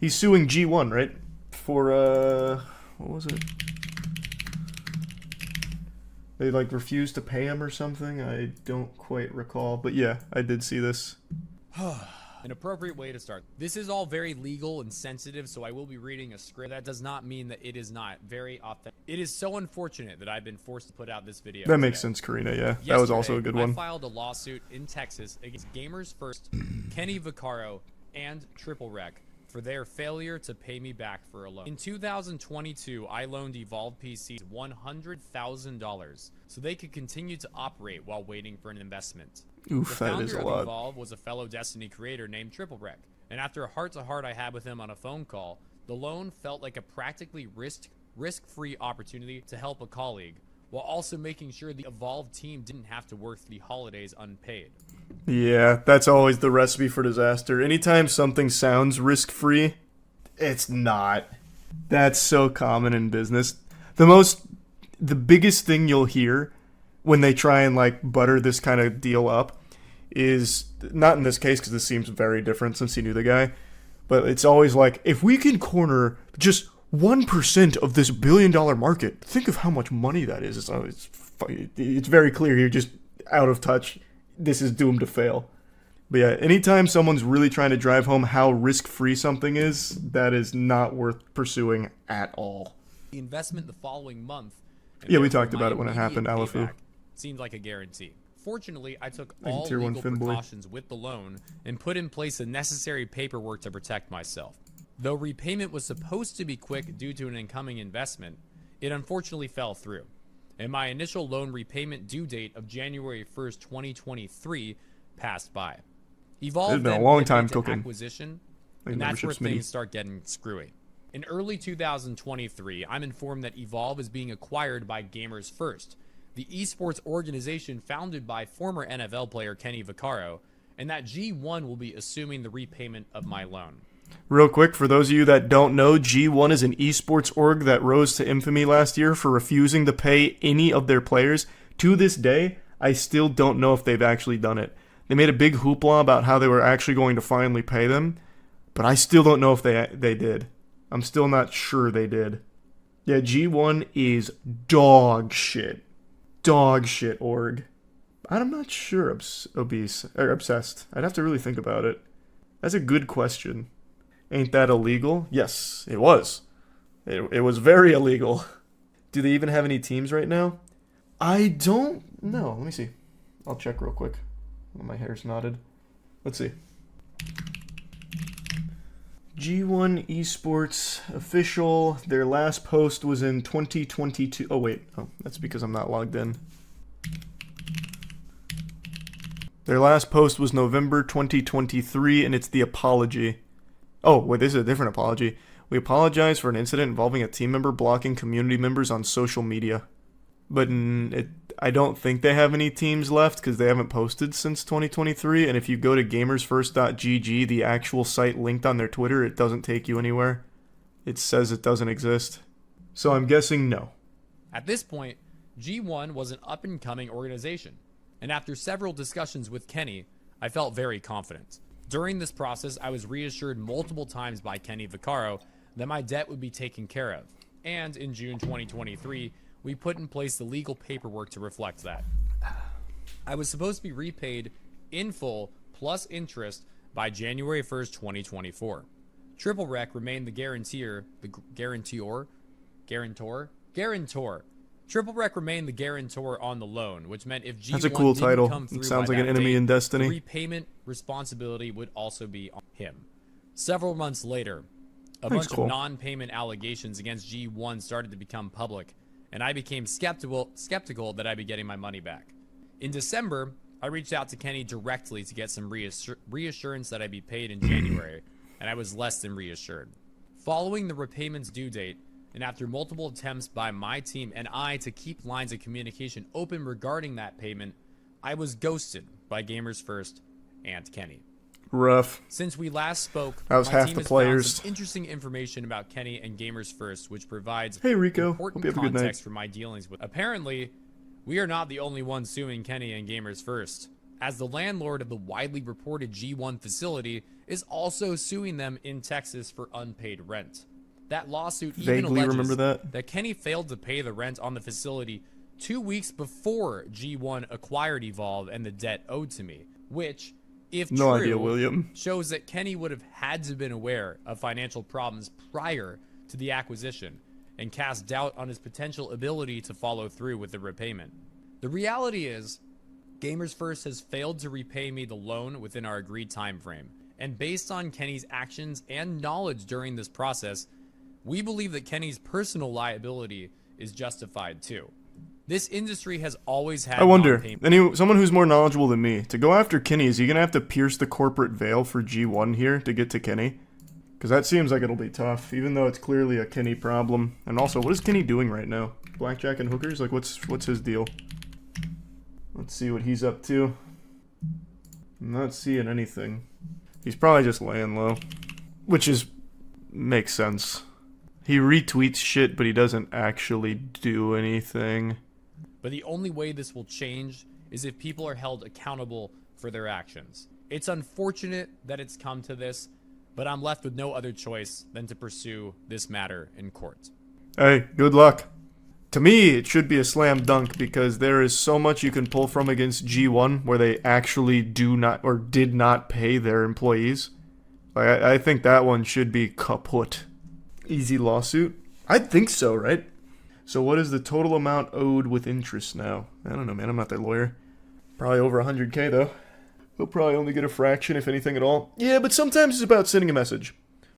He's suing G1, right? For, what was it? They, like, refused to pay him or something? I don't quite recall. But yeah, I did see this. An appropriate way to start. This is all very legal and sensitive, so I will be reading a script. That does not mean that it is not very authentic. It is so unfortunate that I've been forced to put out this video. That makes sense, Karina, yeah. That was also a good one. I filed a lawsuit in Texas against Gamers First, Kenny Vaccaro, and Triplewreck for their failure to pay me back for a loan. In 2022, I loaned Evolve PCs $100,000 so they could continue to operate while waiting for an investment. Oof, that is a lot. The founder of Evolve was a fellow Destiny creator named Triplewreck, and after a heart-to-heart I had with him on a phone call, the loan felt like a practically risk-free opportunity to help a colleague, while also making sure the Evolve team didn't have to work through the holidays unpaid. Yeah, that's always the recipe for disaster. Anytime something sounds risk-free, it's not. That's so common in business. The biggest thing you'll hear when they try and, like, butter this kind of deal up is, not in this case because this seems very different since he knew the guy, but it's always like, if we can corner just 1% of this billion-dollar market, think of how much money that is. It's very clear you're just out of touch. This is doomed to fail. But yeah, anytime someone's really trying to drive home how risk-free something is, that is not worth pursuing at all. The investment the following month. Yeah, we talked about it when it happened, Alafu. Seemed like a guarantee. Fortunately, I took all legal precautions with the loan and put in place the necessary paperwork to protect myself. Though repayment was supposed to be quick due to an incoming investment, it unfortunately fell through, and my initial loan repayment due date of January 1st, 2023 passed by. Evolve then pivoted to acquisition, and that's where things start getting screwy. In early 2023, I'm informed that Evolve is being acquired by Gamers First, the esports organization founded by former NFL player Kenny Vaccaro, and that G1 will be assuming the repayment of my loan. Real quick, for those of you that don't know, G1 is an esports org that rose to infamy last year for refusing to pay any of their players. To this day, I still don't know if they've actually done it. They made a big hoopla about how they were actually going to finally pay them, but I still don't know if they did. I'm still not sure they did. Yeah, G1 is dog shit. Dog shit org. I'm not sure obsessed. I'd have to really think about it. That's a good question. Ain't that illegal? Yes, it was. It was very illegal. Do they even have any teams right now? I don't know. Let me see. I'll check real quick. My hair's knotted. Let's see. G1 Esports official. Their last post was in 2022. Oh, wait. Oh, that's because I'm not logged in. Their last post was November 2023, and it's the apology. Oh, wait, this is a different apology. We apologize for an incident involving a team member blocking community members on social media. But I don't think they have any teams left because they haven't posted since 2023. And if you go to gamersfirst.gg, the actual site linked on their Twitter, it doesn't take you anywhere. It says it doesn't exist. So I'm guessing no. At this point, G1 was an up-and-coming organization. And after several discussions with Kenny, I felt very confident. During this process, I was reassured multiple times by Kenny Vaccaro that my debt would be taken care of. And in June 2023, we put in place the legal paperwork to reflect that. I was supposed to be repaid in full plus interest by January 1st, 2024. Triplewreck remained the guarantor. Triplewreck remained the guarantor on the loan, which meant if G1 That's a cool title. come through It sounds by like an that enemy date, in Destiny. the repayment responsibility would also be on him. Several months later, a bunch of non-payment allegations against G1 started to become public, and I became skeptical that I'd be getting my money back. In December, I reached out to Kenny directly to get some reassurance that I'd be paid in January, and I was less than reassured. Following the repayment's due date, and after multiple attempts by my team and I to keep lines of communication open regarding that payment, I was ghosted by Gamers First and Kenny. Rough. Since we last spoke, that was my half team the has players. found some interesting information about Kenny and Gamers First, which provides Rico. important context for my dealings with. Apparently, we are not the only ones suing Kenny and Gamers First, as the landlord of the widely reported G1 facility is also suing them in Texas for unpaid rent. That lawsuit even Vaguely alleges remember that Kenny failed to pay the rent on the facility 2 weeks before G1 acquired Evolve and the debt owed to me, which, if No true, idea, William. shows that Kenny would have had to been aware of financial problems prior to the acquisition and cast doubt on his potential ability to follow through with the repayment. The reality is, Gamers First has failed to repay me the loan within our agreed time frame, and based on Kenny's actions and knowledge during this process, we believe that Kenny's personal liability is justified too. This industry has always had I wonder, non-payment. someone who's more knowledgeable than me, to go after Kenny, is he going to have to pierce the corporate veil for G1 here to get to Kenny? Because that seems like it'll be tough, even though it's clearly a Kenny problem. And also, what is Kenny doing right now? Blackjack and hookers? Like, what's his deal? Let's see what he's up to. I'm not seeing anything. He's probably just laying low. Which makes sense. He retweets shit, but he doesn't actually do anything. But the only way this will change is if people are held accountable for their actions. It's unfortunate that it's come to this, but I'm left with no other choice than to pursue this matter in court. Hey, good luck. To me, it should be a slam dunk because there is so much you can pull from against G1 where they actually do not or did not pay their employees. I think that one should be kaput. Easy lawsuit? I'd think so, right? So what is the total amount owed with interest now? I don't know, man. I'm not their lawyer. Probably over 100K, though. He'll probably only get a fraction, if anything at all. Yeah, but sometimes it's about sending a message.